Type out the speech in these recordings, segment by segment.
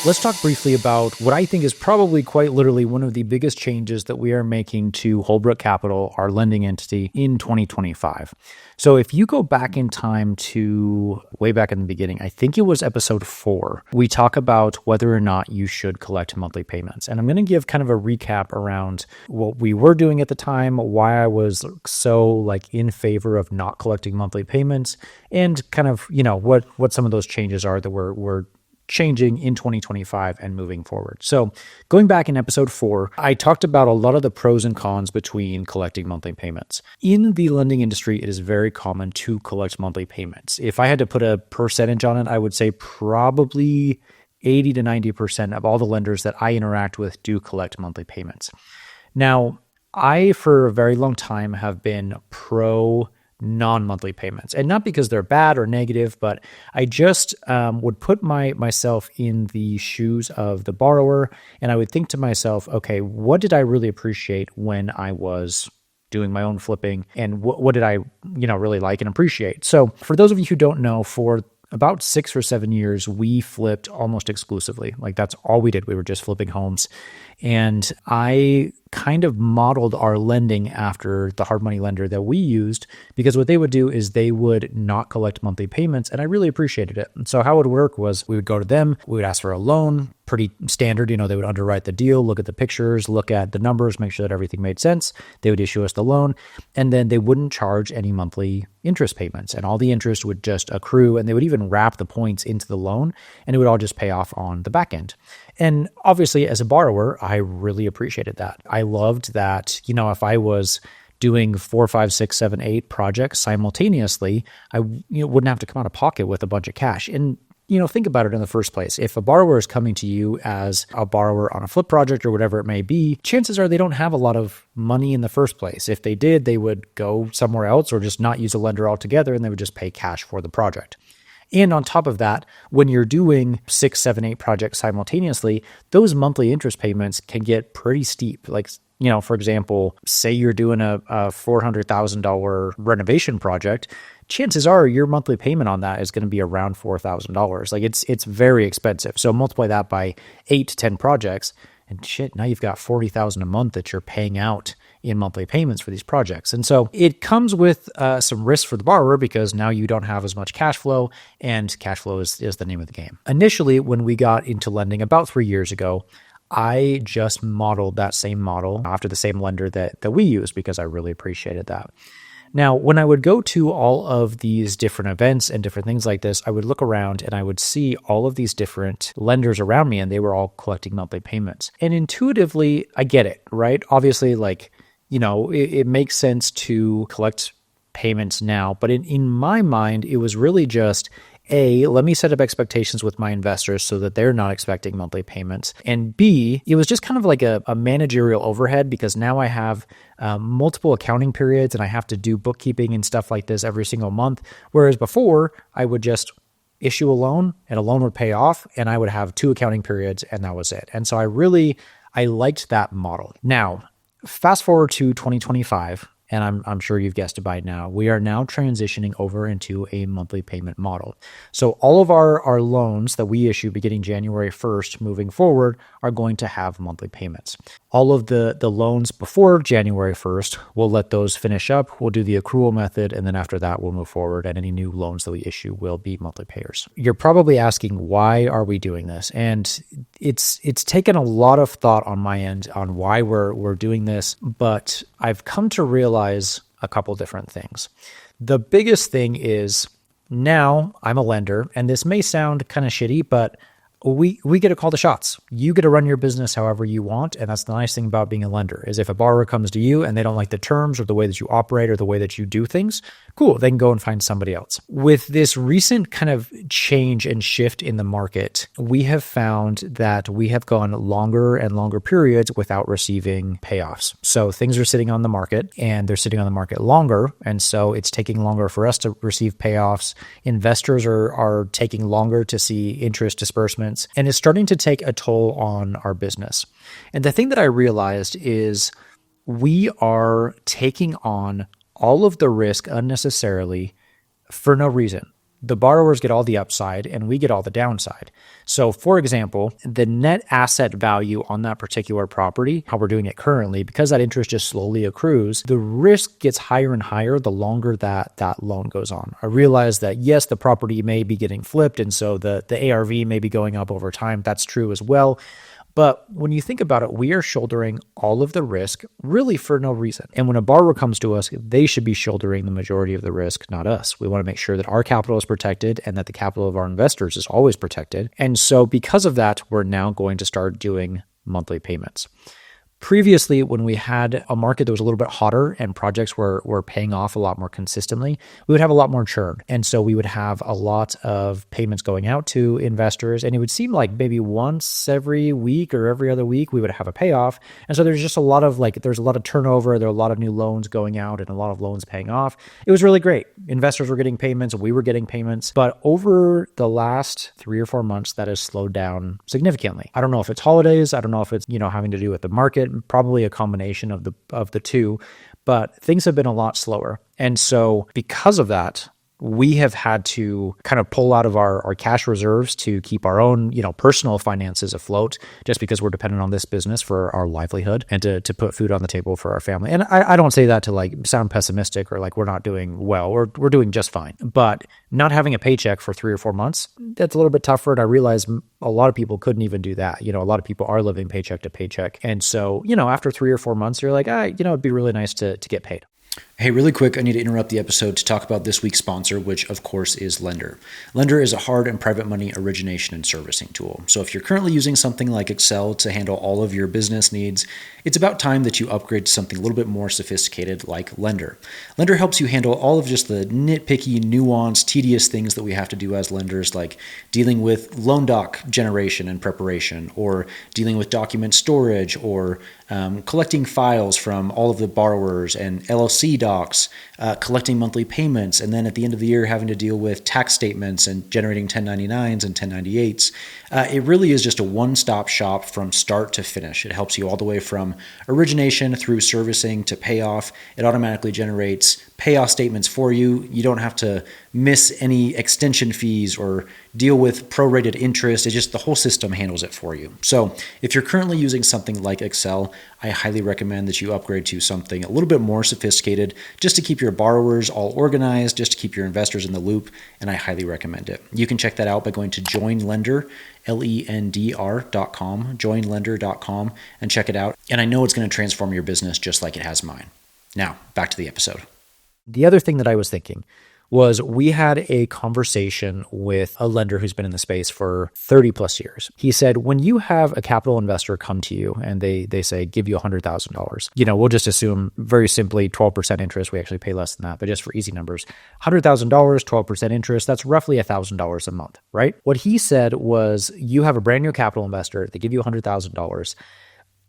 Let's talk briefly about what I think is probably quite literally one of the biggest changes that we are making to Holbrook Capital, our lending entity, in 2025. So if you go back in time to way back in the beginning, I think it was episode 4, we talk about whether or not you should collect monthly payments. And I'm going to give kind of a recap around what we were doing at the time, why I was so in favor of not collecting monthly payments, and kind of, what some of those changes are that we're changing in 2025 and moving forward. So going back in episode 4, I talked about a lot of the pros and cons between collecting monthly payments. In the lending industry, it is very common to collect monthly payments. If I had to put a percentage on it, I would say probably 80 to 90% of all the lenders that I interact with do collect monthly payments. Now, I, for a very long time, have been pro non-monthly payments, and not because they're bad or negative, but I just would put myself in the shoes of the borrower, and I would think to myself, okay, what did I really appreciate when I was doing my own flipping, and what did I really like and appreciate? So for those of you who don't know, for about 6 or 7 years, we flipped almost exclusively. That's all we did. We were just flipping homes. And I kind of modeled our lending after the hard money lender that we used, because what they would do is they would not collect monthly payments, and I really appreciated it. And so how it would work was we would go to them, we would ask for a loan, pretty standard, they would underwrite the deal, look at the pictures, look at the numbers, make sure that everything made sense. They would issue us the loan, and then they wouldn't charge any monthly interest payments, and all the interest would just accrue, and they would even wrap the points into the loan, and it would all just pay off on the back end. And obviously, as a borrower, I really appreciated that. I loved that, if I was doing 4, 5, 6, 7, 8 projects simultaneously, I wouldn't have to come out of pocket with a bunch of cash. And think about it in the first place. If a borrower is coming to you as a borrower on a flip project or whatever it may be, chances are they don't have a lot of money in the first place. If they did, they would go somewhere else or just not use a lender altogether, and they would just pay cash for the project. And on top of that, when you're doing 6, 7, 8 projects simultaneously, those monthly interest payments can get pretty steep. For example, say you're doing a $400,000 renovation project, chances are your monthly payment on that is going to be around $4,000. It's very expensive. So multiply that by 8 to 10 projects, and shit, now you've got $40,000 a month that you're paying out in monthly payments for these projects. And so it comes with some risk for the borrower, because now you don't have as much cash flow, and cash flow is the name of the game. Initially, when we got into lending about 3 years ago, I just modeled that same model after the same lender that we use, because I really appreciated that. Now, when I would go to all of these different events and different things like this, I would look around and I would see all of these different lenders around me, and they were all collecting monthly payments. And intuitively, I get it, right? Obviously, it makes sense to collect payments now, but in my mind, it was really just, A, let me set up expectations with my investors so that they're not expecting monthly payments. And B, it was just kind of like a managerial overhead, because now I have multiple accounting periods and I have to do bookkeeping and stuff like this every single month. Whereas before, I would just issue a loan and a loan would pay off, and I would have 2 accounting periods, and that was it. And so I liked that model. Now, fast forward to 2025, and I'm sure you've guessed it by now, we are now transitioning over into a monthly payment model. So all of our loans that we issue beginning January 1st moving forward are going to have monthly payments. All of the loans before January 1st, we'll let those finish up. We'll do the accrual method, and then after that, we'll move forward, and any new loans that we issue will be monthly payers. You're probably asking, why are we doing this? And it's taken a lot of thought on my end on why we're doing this, but I've come to realize a couple different things. The biggest thing is, now I'm a lender, and this may sound kind of shitty, but we get to call the shots. You get to run your business however you want, and that's the nice thing about being a lender, is if a borrower comes to you and they don't like the terms or the way that you operate or the way that you do things, cool, they can go and find somebody else. With this recent kind of change and shift in the market, we have found that we have gone longer and longer periods without receiving payoffs. So things are sitting on the market, and they're sitting on the market longer, and so it's taking longer for us to receive payoffs. Investors are taking longer to see interest disbursements, and it's starting to take a toll on our business. And the thing that I realized is we are taking on all of the risk unnecessarily for no reason. the borrowers get all the upside and we get all the downside. So for example, the net asset value on that particular property, how we're doing it currently, because that interest just slowly accrues, the risk gets higher and higher the longer that loan goes on. I realize that yes, the property may be getting flipped and so the ARV may be going up over time. That's true as well. But when you think about it, we are shouldering all of the risk really for no reason. And when a borrower comes to us, they should be shouldering the majority of the risk, not us. We want to make sure that our capital is protected and that the capital of our investors is always protected. And so because of that, we're now going to start doing monthly payments. Previously, when we had a market that was a little bit hotter and projects were paying off a lot more consistently, we would have a lot more churn. And so we would have a lot of payments going out to investors. And it would seem like maybe once every week or every other week, we would have a payoff. And so there's just a lot of there's a lot of turnover. There are a lot of new loans going out and a lot of loans paying off. It was really great. Investors were getting payments. We were getting payments. But over the last 3 or 4 months, that has slowed down significantly. I don't know if it's holidays. I don't know if it's, having to do with the market. Probably a combination of the two, but things have been a lot slower. And so because of that, we have had to kind of pull out of our cash reserves to keep our own, personal finances afloat, just because we're dependent on this business for our livelihood and to put food on the table for our family. And I don't say that to sound pessimistic or we're not doing well. We're doing just fine. But not having a paycheck for 3 or 4 months, that's a little bit tougher. And I realize a lot of people couldn't even do that. A lot of people are living paycheck to paycheck. And so, after 3 or 4 months, you're like, it'd be really nice to get paid. Hey, really quick, I need to interrupt the episode to talk about this week's sponsor, which of course is Lender. Lender is a hard and private money origination and servicing tool. So if you're currently using something like Excel to handle all of your business needs, it's about time that you upgrade to something a little bit more sophisticated like Lender. Lender helps you handle all of just the nitpicky, nuanced, tedious things that we have to do as lenders, like dealing with loan doc generation and preparation, or dealing with document storage, or collecting files from all of the borrowers and LLC docs, collecting monthly payments, and then at the end of the year having to deal with tax statements and generating 1099s and 1098s. It really is just a one-stop shop from start to finish. It helps you all the way from origination through servicing to payoff. It automatically generates payoff statements for you. You don't have to miss any extension fees or deal with prorated interest. It's just the whole system handles it for you. So if you're currently using something like Excel, I highly recommend that you upgrade to something a little bit more sophisticated just to keep your borrowers all organized, just to keep your investors in the loop, and I highly recommend it. You can check that out by going to joinlender, lendr.com, joinlender.com, and check it out. And I know it's going to transform your business just like it has mine. Now, back to the episode. The other thing that I was thinking was we had a conversation with a lender who's been in the space for 30 plus years. He said, when you have a capital investor come to you and they say, give you $100,000, we'll just assume very simply 12% interest. We actually pay less than that, but just for easy numbers, $100,000, 12% interest, that's roughly $1,000 a month, right? What he said was you have a brand new capital investor, they give you $100,000.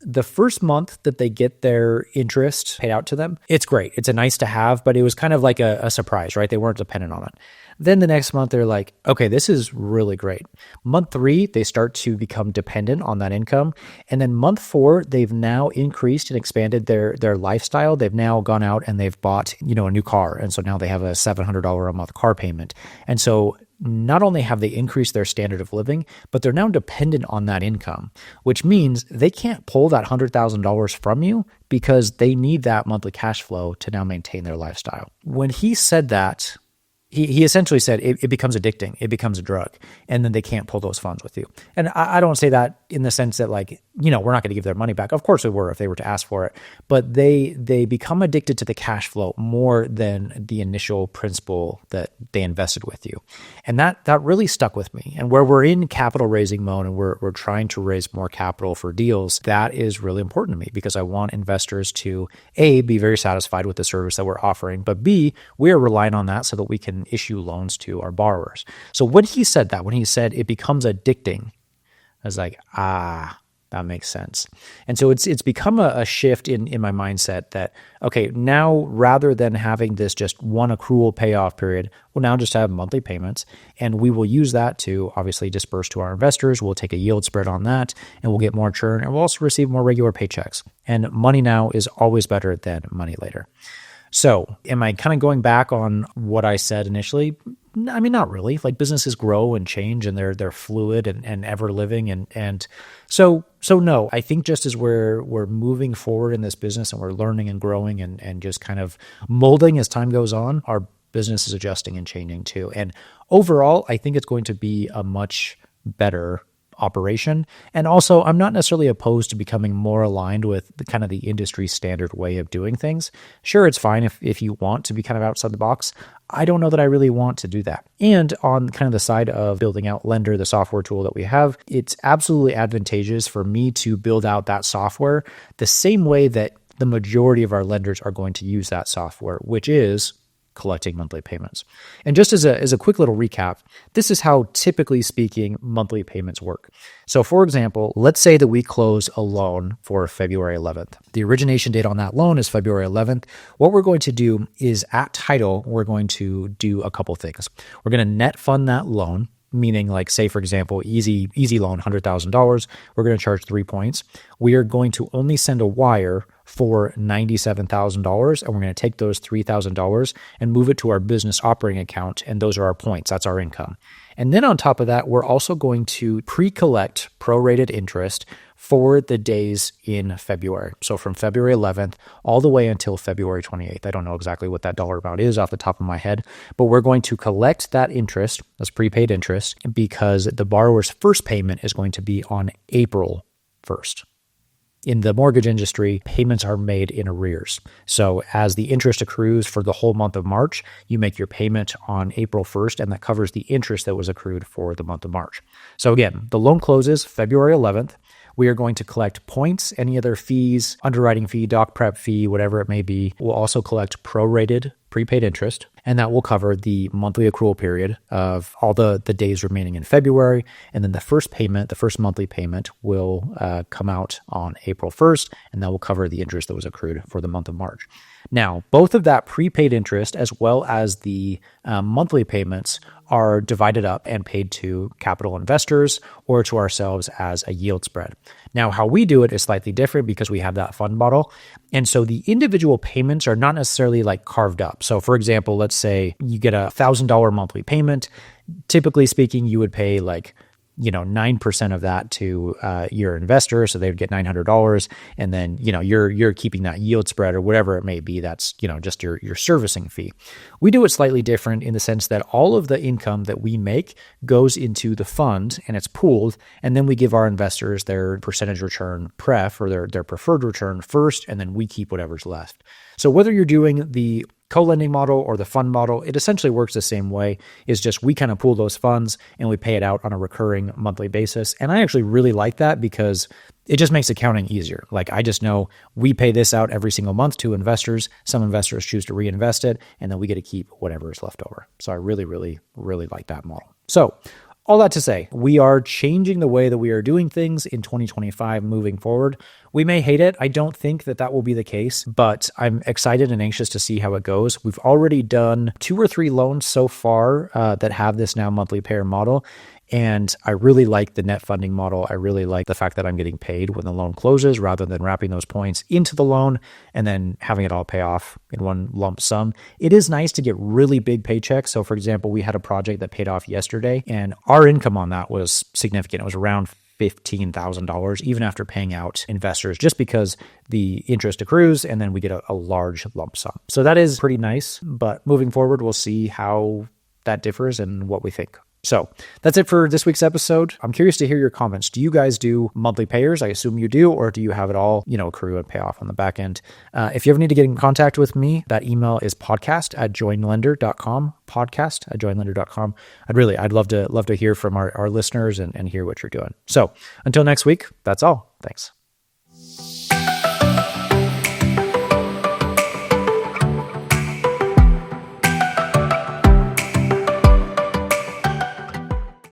The first month that they get their interest paid out to them, it's great. It's a nice to have, but it was kind of like a surprise, right? They weren't dependent on it. Then the next month, they're like, okay, this is really great. Month 3, they start to become dependent on that income. And then month 4, they've now increased and expanded their lifestyle. They've now gone out and they've bought, a new car. And so now they have a $700 a month car payment. And so not only have they increased their standard of living, but they're now dependent on that income, which means they can't pull that $100,000 from you because they need that monthly cash flow to now maintain their lifestyle. When he said that, he essentially said it becomes addicting. It becomes a drug. And then they can't pull those funds with you. And I don't say that in the sense that we're not going to give their money back. Of course we were if they were to ask for it. But they become addicted to the cash flow more than the initial principal that they invested with you. And that really stuck with me. And where we're in capital raising mode and we're trying to raise more capital for deals, that is really important to me because I want investors to A, be very satisfied with the service that we're offering, but B, we are relying on that so that we can issue loans to our borrowers. So when he said that, when he said it becomes addicting, I was like, that makes sense. And so it's become a shift in my mindset that, okay, now rather than having this just one accrual payoff period, we'll now just have monthly payments and we will use that to obviously disperse to our investors. We'll take a yield spread on that and we'll get more churn and we'll also receive more regular paychecks. And money now is always better than money later. So am I kind of going back on what I said initially? I mean, not really. Like businesses grow and change, and they're fluid and ever living, and so no. I think just as we're moving forward in this business and we're learning and growing and just kind of molding as time goes on, our business is adjusting and changing too. And overall, I think it's going to be a much better operation. And also, I'm not necessarily opposed to becoming more aligned with the kind of the industry standard way of doing things. Sure, it's fine if you want to be kind of outside the box. I don't know that I really want to do that. And on kind of the side of building out Lender, the software tool that we have, it's absolutely advantageous for me to build out that software the same way that the majority of our lenders are going to use that software, which is collecting monthly payments. And just as a quick little recap, this is how, typically speaking, monthly payments work. So for example, let's say that we close a loan for February 11th. The origination date on that loan is February 11th. What we're going to do is at title, we're going to do a couple things. We're going to net fund that loan, meaning like, say, for example, easy loan, $100,000. We're going to charge 3 points. We are going to only send a wire for $97,000, and we're going to take those $3,000 and move it to our business operating account, and those are our points. That's our income. And then on top of that, we're also going to pre-collect prorated interest for the days in February. So from February 11th all the way until February 28th. I don't know exactly what that dollar amount is off the top of my head, but we're going to collect that interest, that's prepaid interest, because the borrower's first payment is going to be on April 1st. In the mortgage industry, payments are made in arrears. So as the interest accrues for the whole month of March, you make your payment on April 1st, and that covers the interest that was accrued for the month of March. So again, the loan closes February 11th. We are going to collect points, any other fees, underwriting fee, doc prep fee, whatever it may be. We'll also collect prorated prepaid interest, and that will cover the monthly accrual period of all the days remaining in February. And then the first payment, the first monthly payment, will come out on April 1st, and that will cover the interest that was accrued for the month of March. Now, both of that prepaid interest as well as the monthly payments are divided up and paid to capital investors or to ourselves as a yield spread. Now, how we do it is slightly different because we have that fund model. And so the individual payments are not necessarily like carved up. So for example, let's say you get a $1,000 monthly payment. Typically speaking, you would pay like 9% of that to your investor, so they would get $900, and then you're keeping that yield spread or whatever it may be. That's just your servicing fee. We do it slightly different in the sense that all of the income that we make goes into the fund and it's pooled, and then we give our investors their percentage return pref or their preferred return first, and then we keep whatever's left. So whether you're doing the co-lending model or the fund model, it essentially works the same way. It's just we kind of pool those funds and we pay it out on a recurring monthly basis. And I actually really like that because it just makes accounting easier. Like I just know we pay this out every single month to investors. Some investors choose to reinvest it, and then we get to keep whatever is left over. So I really, really, really like that model. So all that to say, we are changing the way that we are doing things in 2025 moving forward. We may hate it. I don't think that will be the case, but I'm excited and anxious to see how it goes. We've already done 2 or 3 loans so far that have this now monthly payer model. And I really like the net funding model. I really like the fact that I'm getting paid when the loan closes rather than wrapping those points into the loan and then having it all pay off in one lump sum. It is nice to get really big paychecks. So for example, we had a project that paid off yesterday and our income on that was significant. It was around $15,000 even after paying out investors just because the interest accrues and then we get a large lump sum. So that is pretty nice, but moving forward, we'll see how that differs and what we think. So that's it for this week's episode. I'm curious to hear your comments. Do you guys do monthly payers? I assume you do, or do you have it all, accrue and pay off on the back end? If you ever need to get in contact with me, that email is podcast@joinlender.com, podcast@joinlender.com. I'd love to hear from our listeners and hear what you're doing. So until next week, that's all. Thanks.